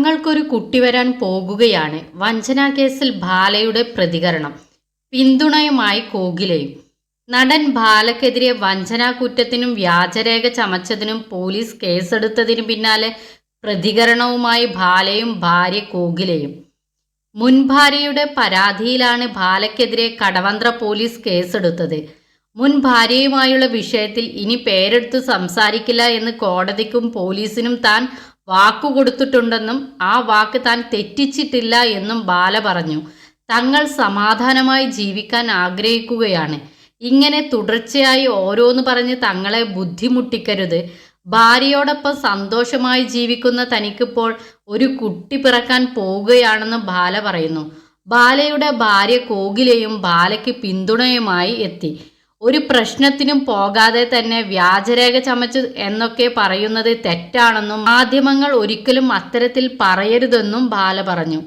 തങ്ങൾക്കൊരു കുട്ടി വരാൻ പോകുകയാണ്. വഞ്ചനാ കേസിൽ ബാലയുടെ പ്രതികരണം. പിന്തുണയുമായി കോകിലയും. നടൻ ബാലയ്ക്കെതിരെ വഞ്ചനാ കുറ്റത്തിനും വ്യാജരേഖ ചമച്ചതിനും പോലീസ് കേസെടുത്തതിന് പിന്നാലെ പ്രതികരണവുമായി ബാലയും ഭാര്യ കോകിലയും. മുൻ ഭാര്യയുടെ പരാതിയിലാണ് ബാലയ്ക്കെതിരെ കടവന്ത്ര പോലീസ് കേസെടുത്തത്. മുൻ ഭാര്യയുമായുള്ള വിഷയത്തിൽ ഇനി പേരെടുത്ത് സംസാരിക്കില്ല എന്ന് കോടതിക്കും പോലീസിനും താൻ വാക്കുകൊടുത്തിട്ടുണ്ടെന്നും ആ വാക്ക് താൻ തെറ്റിച്ചിട്ടില്ല എന്നും ബാല പറഞ്ഞു. തങ്ങൾ സമാധാനമായി ജീവിക്കാൻ ആഗ്രഹിക്കുകയാണ്. ഇങ്ങനെ തുടർച്ചയായി ഓരോന്ന് പറഞ്ഞ് തങ്ങളെ ബുദ്ധിമുട്ടിക്കരുത്. ഭാര്യയോടൊപ്പം സന്തോഷമായി ജീവിക്കുന്ന തനിക്കിപ്പോൾ ഒരു കുട്ടി പിറക്കാൻ പോവുകയാണെന്ന് ബാല പറയുന്നു. ബാലയുടെ ഭാര്യ കോകിലയും ബാലയ്ക്ക് പിന്തുണയുമായി എത്തി. ഒരു പ്രശ്നത്തിനും പോകാതെ തന്നെ വ്യാജരേഖ ചമച്ചു എന്നൊക്കെ പറയുന്നത് തെറ്റാണെന്നും മാധ്യമങ്ങൾ ഒരിക്കലും അത്തരത്തിൽ പറയരുതെന്നും ബാല പറഞ്ഞു.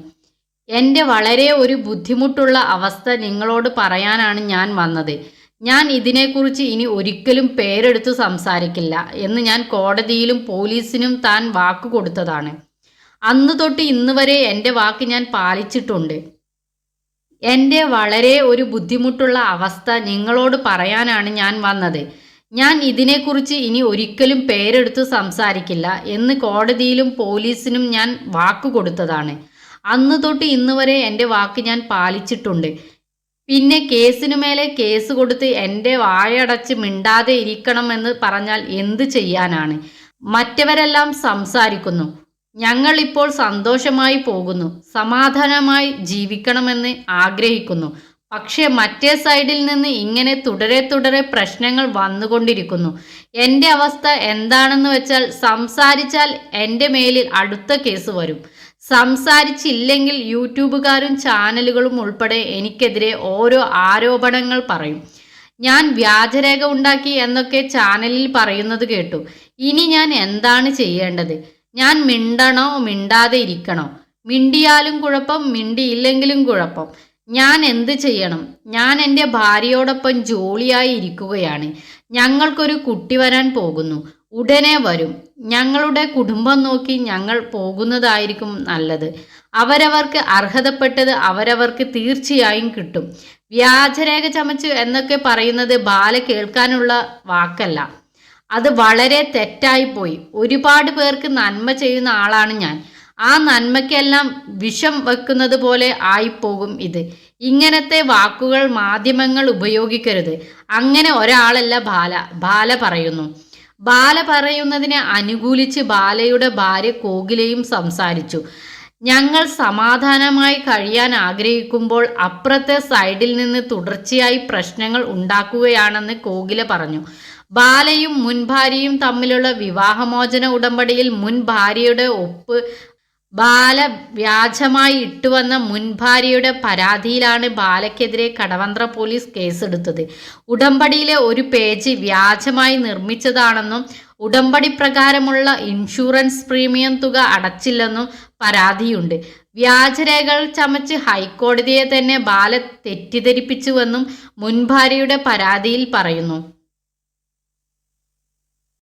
എൻ്റെ വളരെ ഒരു ബുദ്ധിമുട്ടുള്ള അവസ്ഥ നിങ്ങളോട് പറയാനാണ് ഞാൻ വന്നത്. ഞാൻ ഇതിനെക്കുറിച്ച് ഇനി ഒരിക്കലും പേരെടുത്ത് സംസാരിക്കില്ല എന്ന് ഞാൻ കോടതിയിലും പോലീസിനും താൻ വാക്ക് കൊടുത്തതാണ്. അന്ന് തൊട്ട് ഇന്ന് വരെ എൻ്റെ വാക്ക് ഞാൻ പാലിച്ചിട്ടുണ്ട്. എൻ്റെ വളരെ ഒരു ബുദ്ധിമുട്ടുള്ള അവസ്ഥ നിങ്ങളോട് പറയാനാണ് ഞാൻ വന്നത്. ഞാൻ ഇതിനെക്കുറിച്ച് ഇനി ഒരിക്കലും പേരെടുത്ത് സംസാരിക്കില്ല എന്ന് കോടതിയിലും പോലീസിനും ഞാൻ വാക്ക് കൊടുത്തതാണ്. അന്ന് തൊട്ട് ഇന്ന് വരെ എൻ്റെ വാക്ക് ഞാൻ പാലിച്ചിട്ടുണ്ട്. പിന്നെ കേസിനു മേലെ കേസ് കൊടുത്ത് എൻ്റെ വായടച്ച് മിണ്ടാതെ ഇരിക്കണമെന്ന് പറഞ്ഞാൽ എന്ത് ചെയ്യാനാണ്? മറ്റവരെല്ലാം സംസാരിക്കുന്നു. ഞങ്ങൾ ഇപ്പോൾ സന്തോഷമായി പോകുന്നു, സമാധാനമായി ജീവിക്കണമെന്ന് ആഗ്രഹിക്കുന്നു. പക്ഷേ മറ്റേ സൈഡിൽ നിന്ന് ഇങ്ങനെ തുടരെ പ്രശ്നങ്ങൾ വന്നുകൊണ്ടിരിക്കുന്നു. എൻ്റെ അവസ്ഥ എന്താണെന്ന് വെച്ചാൽ സംസാരിച്ചാൽ എൻ്റെ മേലിൽ അടുത്ത കേസ് വരും. സംസാരിച്ചില്ലെങ്കിൽ യൂട്യൂബുകാരും ചാനലുകളും ഉൾപ്പെടെ എനിക്കെതിരെ ഓരോ ആരോപണങ്ങൾ പറയും. ഞാൻ വ്യാജരേഖ ഉണ്ടാക്കി എന്നൊക്കെ ചാനലിൽ പറയുന്നത് കേട്ടു. ഇനി ഞാൻ എന്താണ് ചെയ്യേണ്ടത്? ഞാൻ മിണ്ടണോ മിണ്ടാതെ ഇരിക്കണോ? മിണ്ടിയാലും കുഴപ്പം, മിണ്ടിയില്ലെങ്കിലും കുഴപ്പം. ഞാൻ എന്ത് ചെയ്യണം? ഞാൻ എൻ്റെ ഭാര്യയോടൊപ്പം ജോളിയായി ഇരിക്കുകയാണ്. ഞങ്ങൾക്കൊരു കുട്ടി വരാൻ പോകുന്നു. ഉടനെ വരും. ഞങ്ങളുടെ കുടുംബം നോക്കി ഞങ്ങൾ പോകുന്നതായിരിക്കും നല്ലത്. അവരവർക്ക് അർഹതപ്പെട്ടത് അവരവർക്ക് തീർച്ചയായും കിട്ടും. വ്യാജരേഖ ചമച്ചു എന്നൊക്കെ പറയുന്നത് ബാല കേൾക്കാനുള്ള വാക്കല്ല. അത് വളരെ തെറ്റായിപ്പോയി. ഒരുപാട് പേർക്ക് നന്മ ചെയ്യുന്ന ആളാണ് ഞാൻ. ആ നന്മയ്ക്കെല്ലാം വിഷം വെക്കുന്നത് പോലെ ആയിപ്പോകും ഇത്. ഇങ്ങനത്തെ വാക്കുകൾ മാധ്യമങ്ങൾ ഉപയോഗിക്കരുത്. അങ്ങനെ ഒരാളല്ല ബാല പറയുന്നു. ബാല പറയുന്നതിനെ അനുകൂലിച്ച് ബാലയുടെ ഭാര്യ കോകിലയും സംസാരിച്ചു. ഞങ്ങൾ സമാധാനമായി കഴിയാൻ ആഗ്രഹിക്കുമ്പോൾ അപ്പുറത്തെ സൈഡിൽ നിന്ന് തുടർച്ചയായി പ്രശ്നങ്ങൾ ഉണ്ടാക്കുകയാണെന്ന് കോകില പറഞ്ഞു. ബാലയും മുൻ ഭാര്യയും തമ്മിലുള്ള വിവാഹമോചന ഉടമ്പടിയിൽ മുൻ ഭാര്യയുടെ ഒപ്പ് ബാല വ്യാജമായി ഇട്ടുവന്ന മുൻ ഭാര്യയുടെ പരാതിയിലാണ് ബാലയ്ക്കെതിരെ കടവന്ത്ര പോലീസ് കേസെടുത്തത്. ഉടമ്പടിയിലെ ഒരു പേജ് വ്യാജമായി നിർമ്മിച്ചതാണെന്നും ഉടമ്പടി പ്രകാരമുള്ള ഇൻഷുറൻസ് പ്രീമിയം തുക അടച്ചില്ലെന്നും പരാതിയുണ്ട്. വ്യാജരേഖകൾ ചമച്ച് ഹൈക്കോടതിയെ തന്നെ ബാല തെറ്റിദ്ധരിപ്പിച്ചുവെന്നും മുൻ ഭാര്യയുടെ പരാതിയിൽ പറയുന്നു.